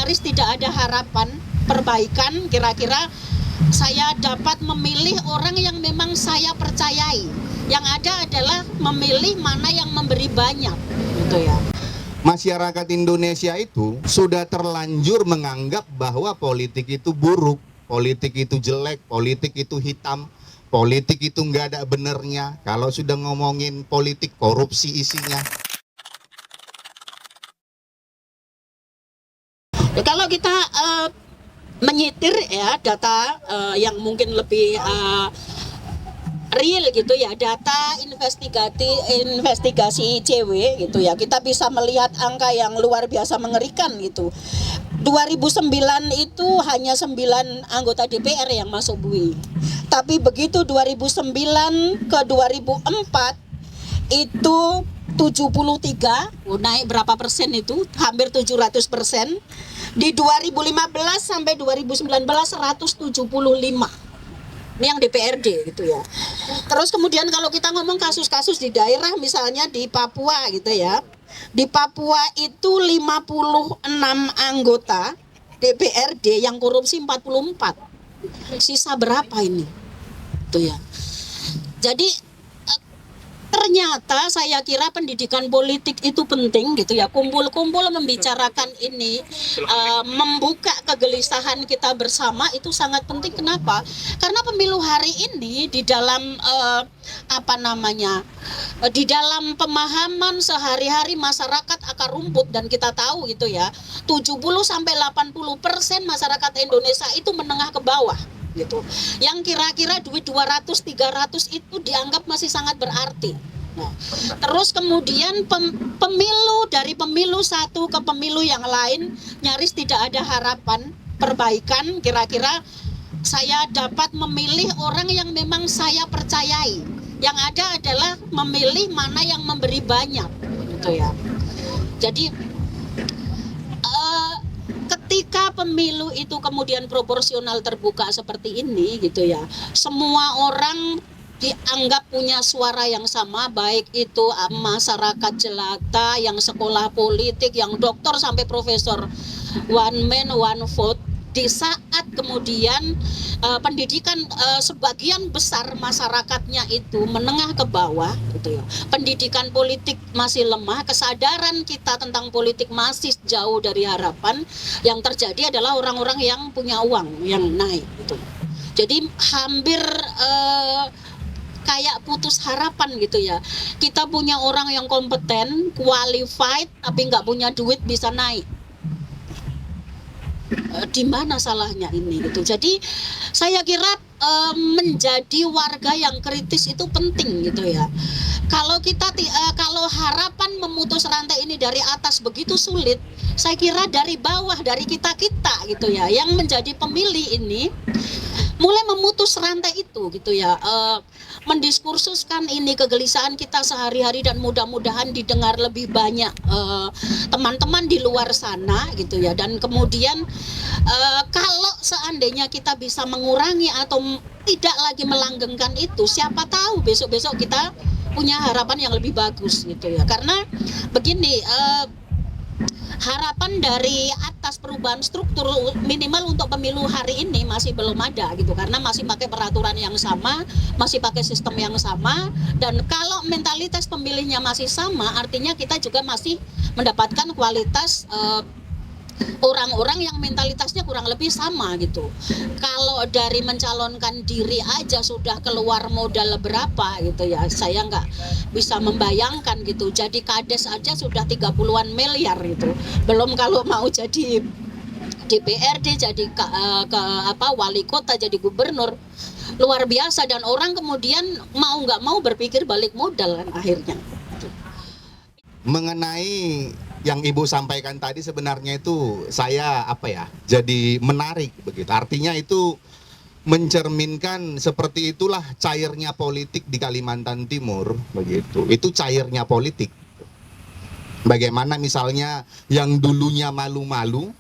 nyaris tidak ada harapan perbaikan, kira-kira saya dapat memilih orang yang memang saya percayai. Yang ada adalah memilih mana yang memberi banyak, gitu ya. Masyarakat Indonesia itu sudah terlanjur menganggap bahwa politik itu buruk, politik itu jelek, politik itu hitam, politik itu nggak ada benernya. Kalau sudah ngomongin politik, korupsi isinya. Kalau kita menyitir ya data yang mungkin lebih real gitu ya, data investigasi ICW gitu ya, kita bisa melihat angka yang luar biasa mengerikan gitu. 2009 itu hanya 9 anggota DPR yang masuk BUI. Tapi begitu 2009 ke 2004 itu 73, naik berapa persen itu? Hampir 700%. Di 2015 sampai 2019 175. Ini yang DPRD gitu ya. Terus kemudian kalau kita ngomong kasus-kasus di daerah, misalnya di Papua gitu ya. Di Papua itu 56 anggota DPRD yang korupsi 44. Sisa berapa ini? Itu ya. Jadi ternyata saya kira pendidikan politik itu penting gitu ya, kumpul-kumpul membicarakan ini, membuka kegelisahan kita bersama itu sangat penting. Kenapa? Karena pemilu hari ini di dalam di dalam pemahaman sehari-hari masyarakat akar rumput, dan kita tahu gitu ya, 70-80% masyarakat Indonesia itu menengah ke bawah gitu. Yang kira-kira duit 200-300 itu dianggap masih sangat berarti. Nah, terus kemudian pemilu, dari pemilu satu ke pemilu yang lain nyaris tidak ada harapan perbaikan, kira-kira saya dapat memilih orang yang memang saya percayai. Yang ada adalah memilih mana yang memberi banyak gitu ya. Jadi ketika pemilu itu kemudian proporsional terbuka seperti ini gitu ya, semua orang dianggap punya suara yang sama, baik itu masyarakat jelata, yang sekolah politik, yang doktor sampai profesor, one man one vote. Di saat kemudian pendidikan sebagian besar masyarakatnya itu menengah ke bawah gitu ya, pendidikan politik masih lemah, kesadaran kita tentang politik masih jauh dari harapan, yang terjadi adalah orang-orang yang punya uang yang naik gitu. Jadi hampir kayak putus harapan gitu ya. Kita punya orang yang kompeten, qualified, tapi nggak punya duit bisa naik. Di mana salahnya ini gitu. Jadi saya kira menjadi warga yang kritis itu penting gitu ya. Kalau kita kalau harapan memutus rantai ini dari atas begitu sulit, saya kira dari bawah, dari kita gitu ya, yang menjadi pemilih ini mulai memutus rantai itu gitu ya, mendiskursuskan ini kegelisahan kita sehari-hari, dan mudah-mudahan didengar lebih banyak teman-teman di luar sana gitu ya. Dan kemudian kalau seandainya kita bisa mengurangi atau tidak lagi melanggengkan itu, siapa tahu besok-besok kita punya harapan yang lebih bagus gitu ya. Karena begini, harapan dari atas perubahan struktur minimal untuk pemilu hari ini masih belum ada gitu, karena masih pakai peraturan yang sama, masih pakai sistem yang sama. Dan kalau mentalitas pemilihnya masih sama, artinya kita juga masih mendapatkan kualitas orang-orang yang mentalitasnya kurang lebih sama gitu. Kalau dari mencalonkan diri aja sudah keluar modal berapa gitu ya, saya nggak bisa membayangkan gitu. Jadi kades aja sudah 30-an miliar gitu. Belum kalau mau jadi DPRD, jadi wali kota, jadi gubernur, luar biasa. Dan orang kemudian mau nggak mau berpikir balik modal kan akhirnya. Mengenai yang Ibu sampaikan tadi, sebenarnya itu saya jadi menarik begitu. Artinya itu mencerminkan seperti itulah cairnya politik di Kalimantan Timur begitu. Itu cairnya politik. Bagaimana misalnya yang dulunya malu-malu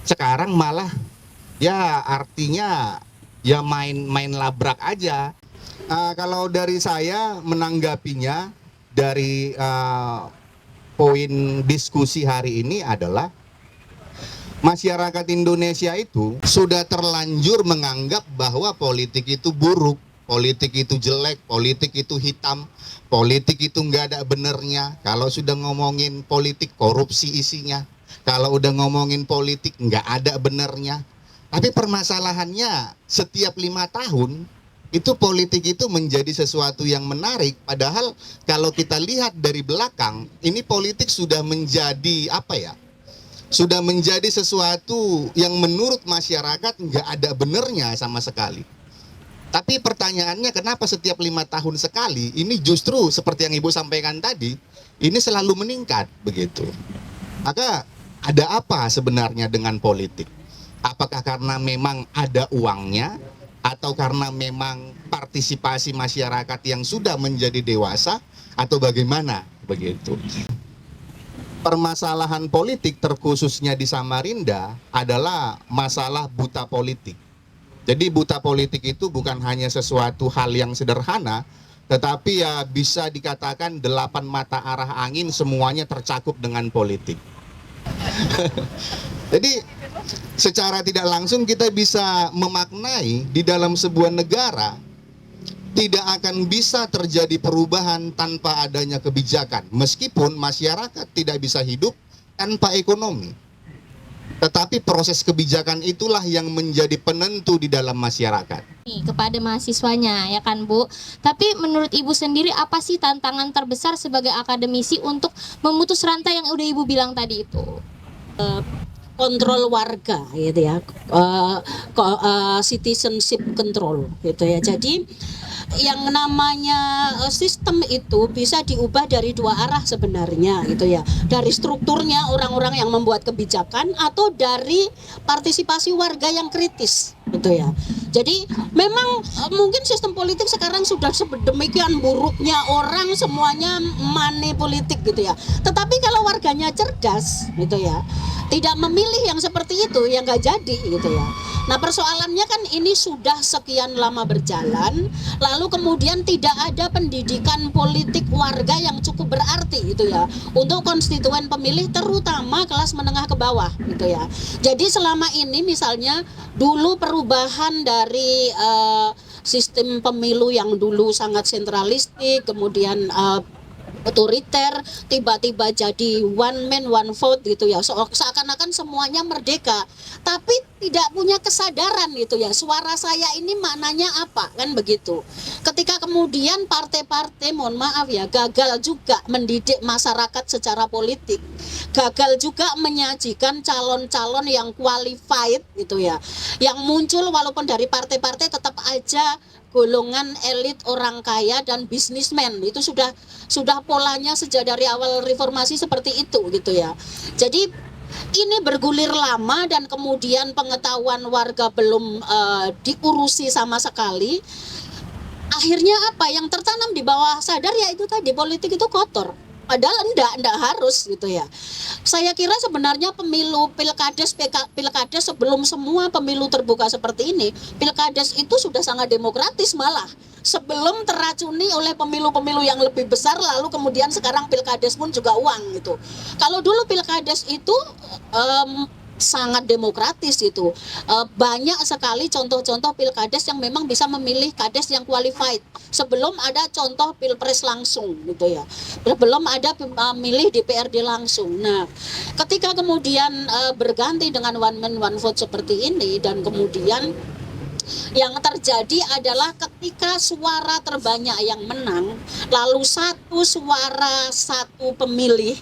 sekarang malah ya artinya ya main labrak aja. Kalau dari saya menanggapinya dari poin diskusi hari ini adalah Masyarakat Indonesia itu sudah terlanjur menganggap bahwa politik itu buruk, politik itu jelek, politik itu hitam, politik itu nggak ada benernya. Kalau sudah ngomongin politik, korupsi isinya. Kalau udah ngomongin politik, nggak ada benernya. Tapi permasalahannya setiap 5 tahun, itu politik itu menjadi sesuatu yang menarik. Padahal kalau kita lihat dari belakang, ini politik sudah menjadi apa ya? Sudah menjadi sesuatu yang menurut masyarakat nggak ada benernya sama sekali. Tapi pertanyaannya kenapa setiap 5 tahun sekali ini justru seperti yang Ibu sampaikan tadi, ini selalu meningkat begitu. Maka ada apa sebenarnya dengan politik? Apakah karena memang ada uangnya atau karena memang partisipasi masyarakat yang sudah menjadi dewasa atau bagaimana begitu? Permasalahan politik terkhususnya di Samarinda adalah masalah buta politik. Jadi buta politik itu bukan hanya sesuatu hal yang sederhana, tetapi ya bisa dikatakan 8 mata arah angin semuanya tercakup dengan politik. Jadi secara tidak langsung kita bisa memaknai di dalam sebuah negara tidak akan bisa terjadi perubahan tanpa adanya kebijakan, meskipun masyarakat tidak bisa hidup tanpa ekonomi. Tetapi proses kebijakan itulah yang menjadi penentu di dalam masyarakat. Kepada mahasiswanya, ya kan Bu? Tapi menurut Ibu sendiri apa sih tantangan terbesar sebagai akademisi untuk memutus rantai yang udah Ibu bilang tadi itu? Kontrol warga gitu ya, citizenship control gitu ya. Jadi yang namanya sistem itu bisa diubah dari 2 arah sebenarnya gitu ya, dari strukturnya orang-orang yang membuat kebijakan atau dari partisipasi warga yang kritis gitu ya. Jadi memang mungkin sistem politik sekarang sudah sedemikian buruknya, orang semuanya money politik gitu ya. Tetapi kalau warganya cerdas gitu ya, tidak memilih yang seperti itu, ya nggak jadi gitu ya. Nah persoalannya kan ini sudah sekian lama berjalan, lalu kemudian tidak ada pendidikan politik warga yang cukup berarti gitu ya untuk konstituen pemilih, terutama kelas menengah ke bawah gitu ya. Jadi selama ini misalnya dulu perubahan dari sistem pemilu yang dulu sangat sentralistik, kemudian otoriter, tiba-tiba jadi one man one vote gitu ya, seakan-akan semuanya merdeka, tapi tidak punya kesadaran gitu ya, suara saya ini maknanya apa, kan begitu. Ketika kemudian partai-partai, mohon maaf ya, gagal juga mendidik masyarakat secara politik, gagal juga menyajikan calon-calon yang qualified gitu ya, yang muncul walaupun dari partai-partai tetap aja golongan elit, orang kaya dan bisnismen. Itu sudah polanya sejak dari awal reformasi seperti itu gitu ya. Jadi ini bergulir lama dan kemudian pengetahuan warga belum diurusi sama sekali. Akhirnya apa yang tertanam di bawah sadar ya itu tadi, politik itu kotor. Padahal enggak harus gitu ya. Saya kira sebenarnya pemilu pilkades sebelum semua pemilu terbuka seperti ini, pilkades itu sudah sangat demokratis malah. Sebelum teracuni oleh pemilu-pemilu yang lebih besar, lalu kemudian sekarang pilkades pun juga uang gitu. Kalau dulu pilkades itu sangat demokratis itu, banyak sekali contoh-contoh pilkades yang memang bisa memilih kades yang qualified sebelum ada contoh pilpres langsung gitu ya, belum ada memilih DPRD langsung. Nah ketika kemudian berganti dengan one man one vote seperti ini, dan kemudian yang terjadi adalah ketika suara terbanyak yang menang, lalu satu suara satu pemilih,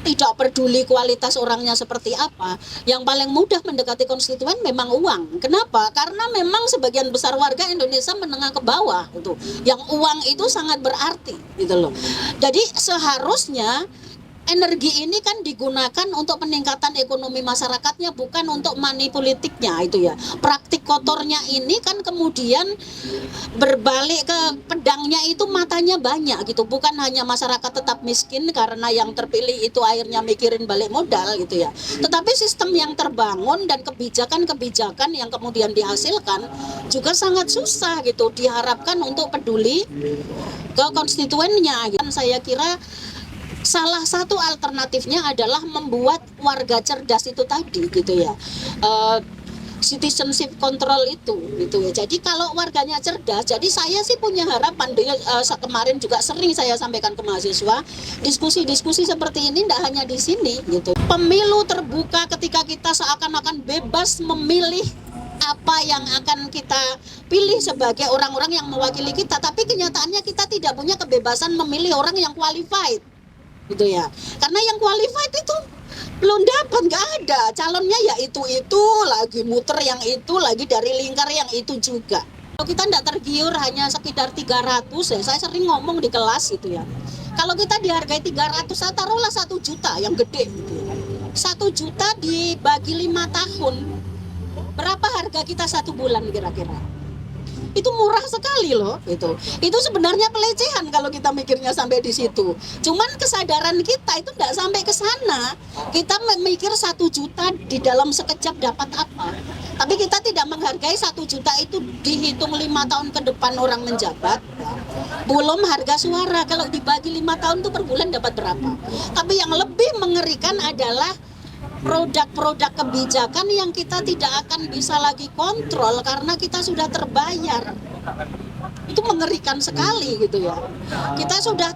tidak peduli kualitas orangnya seperti apa, yang paling mudah mendekati konstituen memang uang. Kenapa? Karena memang sebagian besar warga Indonesia menengah ke bawah itu, yang uang itu sangat berarti gitu loh. Jadi seharusnya energi ini kan digunakan untuk peningkatan ekonomi masyarakatnya, bukan untuk money politiknya itu ya. Praktik kotornya ini kan kemudian berbalik ke pedangnya itu, matanya banyak gitu. Bukan hanya masyarakat tetap miskin karena yang terpilih itu akhirnya mikirin balik modal gitu ya. Tetapi sistem yang terbangun dan kebijakan-kebijakan yang kemudian dihasilkan juga sangat susah gitu, diharapkan untuk peduli ke konstituennya gitu. Saya kira Salah satu alternatifnya adalah membuat warga cerdas itu tadi gitu ya. Citizenship control itu gitu ya. Jadi kalau warganya cerdas, jadi saya sih punya harapan. Kemarin juga sering saya sampaikan ke mahasiswa, diskusi-diskusi seperti ini tidak hanya di sini gitu. Pemilu terbuka ketika kita seakan-akan bebas memilih apa yang akan kita pilih sebagai orang-orang yang mewakili kita, tapi kenyataannya kita tidak punya kebebasan memilih orang yang qualified gitu ya. Karena yang qualified itu belum dapat, nggak ada calonnya, ya itu lagi muter yang itu lagi dari lingkar yang itu juga. Kalau kita tidak tergiur hanya sekitar 300 ya, saya sering ngomong di kelas gitu ya, kalau kita dihargai 300, taruhlah 1 juta yang gede gitu ya. 1 juta dibagi 5 tahun, berapa harga kita 1 bulan kira-kira? Itu murah sekali loh itu. Itu sebenarnya pelecehan kalau kita mikirnya sampai di situ. Cuman kesadaran kita itu tidak sampai ke sana. Kita memikir 1 juta di dalam sekejap dapat apa. Tapi kita tidak menghargai 1 juta itu dihitung 5 tahun ke depan orang menjabat. Belum harga suara, kalau dibagi 5 tahun itu per bulan dapat berapa. Tapi yang lebih mengerikan adalah produk-produk kebijakan yang kita tidak akan bisa lagi kontrol karena kita sudah terbayar. Itu mengerikan sekali gitu ya. Kita sudah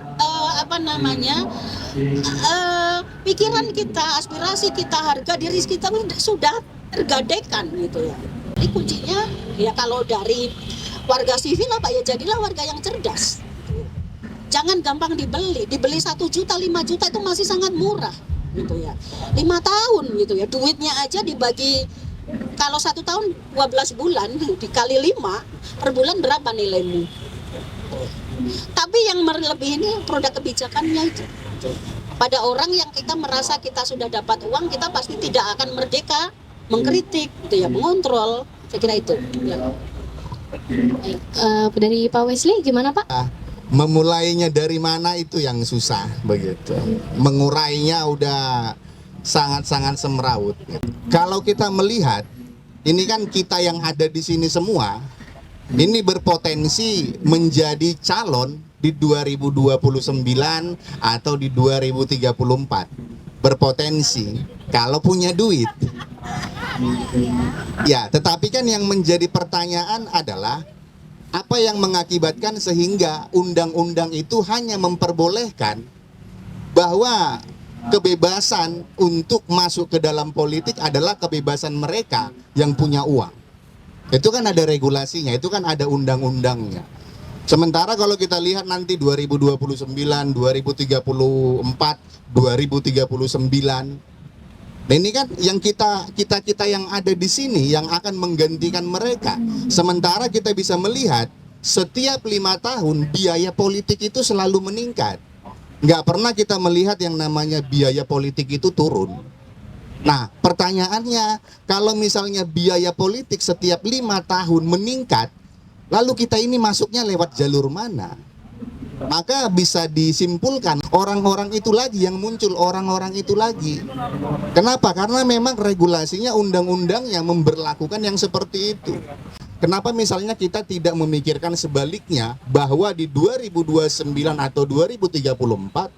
pikiran kita, aspirasi kita, harga diri kita sudah tergadaikan gitu ya. Jadi kuncinya ya kalau dari warga sivil apa ya, jadilah warga yang cerdas. Jangan gampang dibeli 1 juta, 5 juta itu masih sangat murah gitu ya. 5 tahun gitu ya, duitnya aja dibagi, kalau 1 tahun 12 bulan dikali 5 per bulan berapa nilaimu. Tapi yang lebih ini produk kebijakannya itu. Pada orang yang kita merasa kita sudah dapat uang, kita pasti tidak akan merdeka mengkritik gitu ya, mengontrol. Saya kira itu ya. Baik, dari Pak Wesley gimana Pak? Memulainya dari mana itu yang susah begitu. Mengurainya udah sangat-sangat semeraut. Kalau kita melihat, ini kan kita yang ada di sini semua, ini berpotensi menjadi calon di 2029 atau di 2034. Berpotensi kalau punya duit. Ya, tetapi kan yang menjadi pertanyaan adalah apa yang mengakibatkan sehingga undang-undang itu hanya memperbolehkan bahwa kebebasan untuk masuk ke dalam politik adalah kebebasan mereka yang punya uang. Itu kan ada regulasinya, itu kan ada undang-undangnya. Sementara kalau kita lihat nanti 2029, 2034, 2039, nah ini kan yang kita yang ada di sini yang akan menggantikan mereka. Sementara kita bisa melihat setiap 5 tahun biaya politik itu selalu meningkat. Nggak pernah kita melihat yang namanya biaya politik itu turun. Nah pertanyaannya, kalau misalnya biaya politik setiap 5 tahun meningkat, lalu kita ini masuknya lewat jalur mana? Maka bisa disimpulkan orang-orang itu lagi yang muncul, orang-orang itu lagi. Kenapa? Karena memang regulasinya, undang-undang yang memberlakukan yang seperti itu. Kenapa misalnya kita tidak memikirkan sebaliknya bahwa di 2029 atau 2034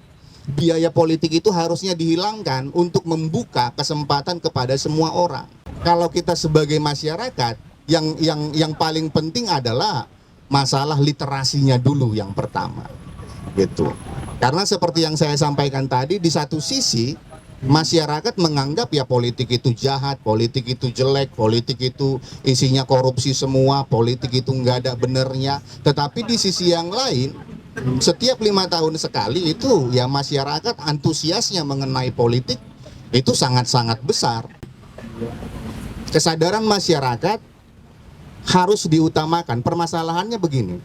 biaya politik itu harusnya dihilangkan untuk membuka kesempatan kepada semua orang. Kalau kita sebagai masyarakat, yang paling penting adalah masalah literasinya dulu yang pertama gitu. Karena seperti yang saya sampaikan tadi, di satu sisi masyarakat menganggap ya politik itu jahat, politik itu jelek, politik itu isinya korupsi semua, politik itu nggak ada benernya. Tetapi di sisi yang lain, setiap 5 tahun sekali itu ya masyarakat antusiasnya mengenai politik itu sangat-sangat besar. Kesadaran masyarakat harus diutamakan. Permasalahannya begini,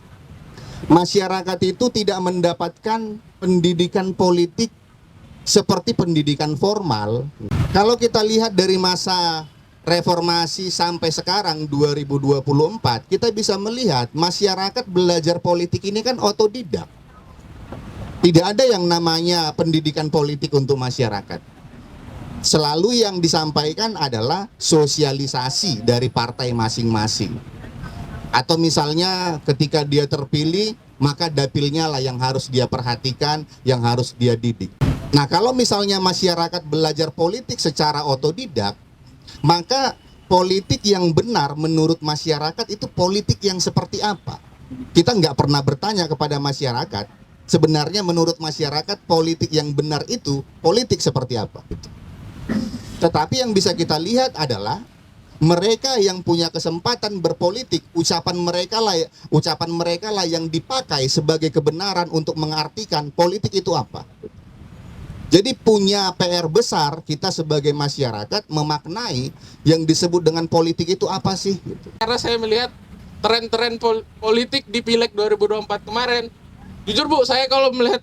masyarakat itu tidak mendapatkan pendidikan politik seperti pendidikan formal. Kalau kita lihat dari masa reformasi sampai sekarang 2024, kita bisa melihat masyarakat belajar politik ini kan otodidak. Tidak ada yang namanya pendidikan politik untuk masyarakat. Selalu yang disampaikan adalah sosialisasi dari partai masing-masing. Atau misalnya ketika dia terpilih, maka dapilnya lah yang harus dia perhatikan, yang harus dia didik. Nah, kalau misalnya masyarakat belajar politik secara otodidak, maka politik yang benar menurut masyarakat itu politik yang seperti apa? Kita nggak pernah bertanya kepada masyarakat, sebenarnya menurut masyarakat politik yang benar itu politik seperti apa? Tetapi yang bisa kita lihat adalah mereka yang punya kesempatan berpolitik, ucapan mereka lah yang dipakai sebagai kebenaran untuk mengartikan politik itu apa. Jadi punya PR besar kita sebagai masyarakat memaknai yang disebut dengan politik itu apa sih? Karena saya melihat tren-tren politik di Pileg 2024 kemarin, jujur Bu, saya kalau melihat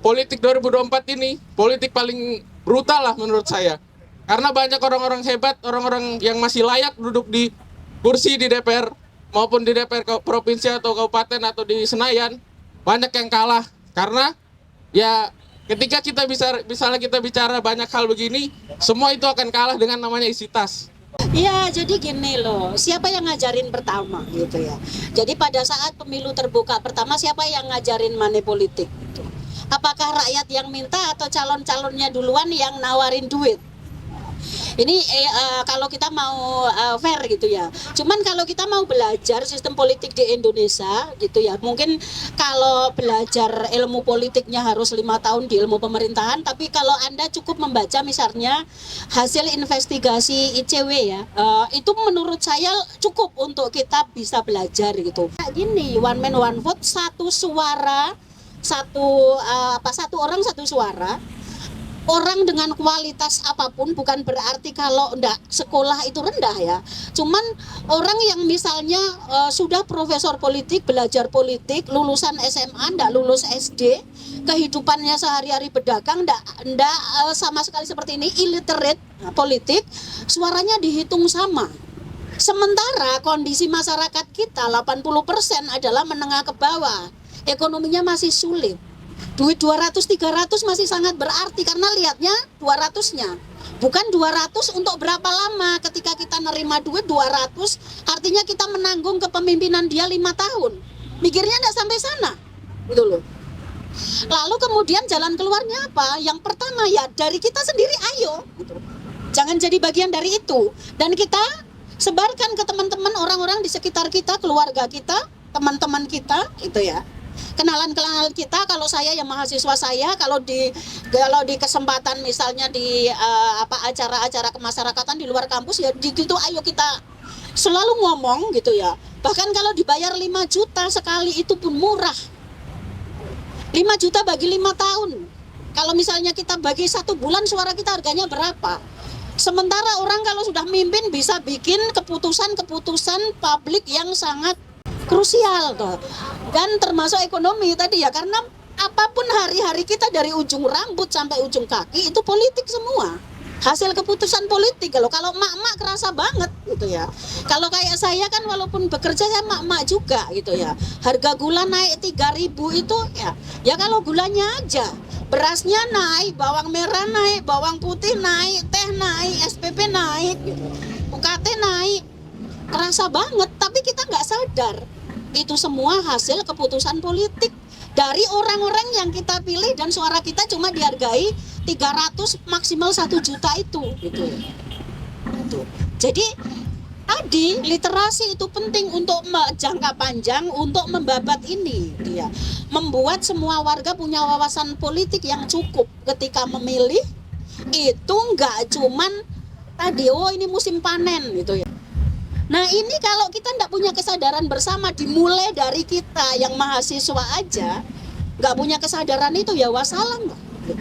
politik 2024 ini, politik paling brutal lah menurut saya. Karena banyak orang-orang hebat, orang-orang yang masih layak duduk di kursi di DPR, maupun di DPR provinsi atau kabupaten atau di Senayan, banyak yang kalah. Karena ya ketika misalnya kita bicara banyak hal begini, semua itu akan kalah dengan namanya isi tas. Ya, jadi gini loh, siapa yang ngajarin pertama gitu ya. Jadi pada saat pemilu terbuka pertama, siapa yang ngajarin money politik? Apakah rakyat yang minta atau calon-calonnya duluan yang nawarin duit? Ini kalau kita mau fair gitu ya. Cuman kalau kita mau belajar sistem politik di Indonesia gitu ya, mungkin kalau belajar ilmu politiknya harus 5 tahun di ilmu pemerintahan. Tapi kalau Anda cukup membaca misalnya hasil investigasi ICW ya, itu menurut saya cukup untuk kita bisa belajar gitu. Kayak gini, one man one vote, satu suara, satu orang satu suara. Orang dengan kualitas apapun bukan berarti kalau enggak sekolah itu rendah ya. Cuman orang yang misalnya sudah profesor politik, belajar politik, lulusan SMA, enggak lulus SD, kehidupannya sehari-hari berdagang, enggak sama sekali seperti ini, illiterate politik, suaranya dihitung sama. Sementara kondisi masyarakat kita 80% adalah menengah ke bawah. Ekonominya masih sulit. Duit 200-300 masih sangat berarti karena lihatnya 200-nya. Bukan 200 untuk berapa lama. Ketika kita nerima duit 200, artinya kita menanggung kepemimpinan dia 5 tahun. Mikirnya enggak sampai sana. Gitu loh. Lalu kemudian jalan keluarnya apa? Yang pertama ya dari kita sendiri, ayo. Gitu. Jangan jadi bagian dari itu. Dan kita sebarkan ke teman-teman, orang-orang di sekitar kita, keluarga kita, teman-teman kita, gitu ya. Kenalan-kenalan kita, kalau saya yang mahasiswa saya, kalau di kesempatan misalnya di acara-acara kemasyarakatan di luar kampus ya di situ ayo kita selalu ngomong gitu ya. Bahkan kalau dibayar 5 juta sekali itu pun murah. 5 juta bagi 5 tahun. Kalau misalnya kita bagi 1 bulan, suara kita harganya berapa? Sementara orang kalau sudah mimpin bisa bikin keputusan-keputusan publik yang sangat krusial tuh. Dan termasuk ekonomi tadi ya, karena apapun hari-hari kita dari ujung rambut sampai ujung kaki itu politik semua. Hasil keputusan politik. Kalau mak-mak kerasa banget gitu ya. Kalau kayak saya kan walaupun bekerja saya mak-mak juga gitu ya. Harga gula naik 3.000 itu ya kalau gulanya aja. Berasnya naik, bawang merah naik, bawang putih naik, teh naik, SPP naik gitu. UKT naik. Kerasa banget, tapi kita nggak sadar. Itu semua hasil keputusan politik dari orang-orang yang kita pilih dan suara kita cuma dihargai 300 maksimal 1 juta itu gitu. Jadi tadi literasi itu penting untuk jangka panjang, untuk membabat ini dia. Membuat semua warga punya wawasan politik yang cukup ketika memilih. Itu nggak cuman tadi ini musim panen gitu ya. Nah ini kalau kita tidak punya kesadaran bersama, dimulai dari kita yang mahasiswa aja nggak punya kesadaran itu ya wassalam. Gitu.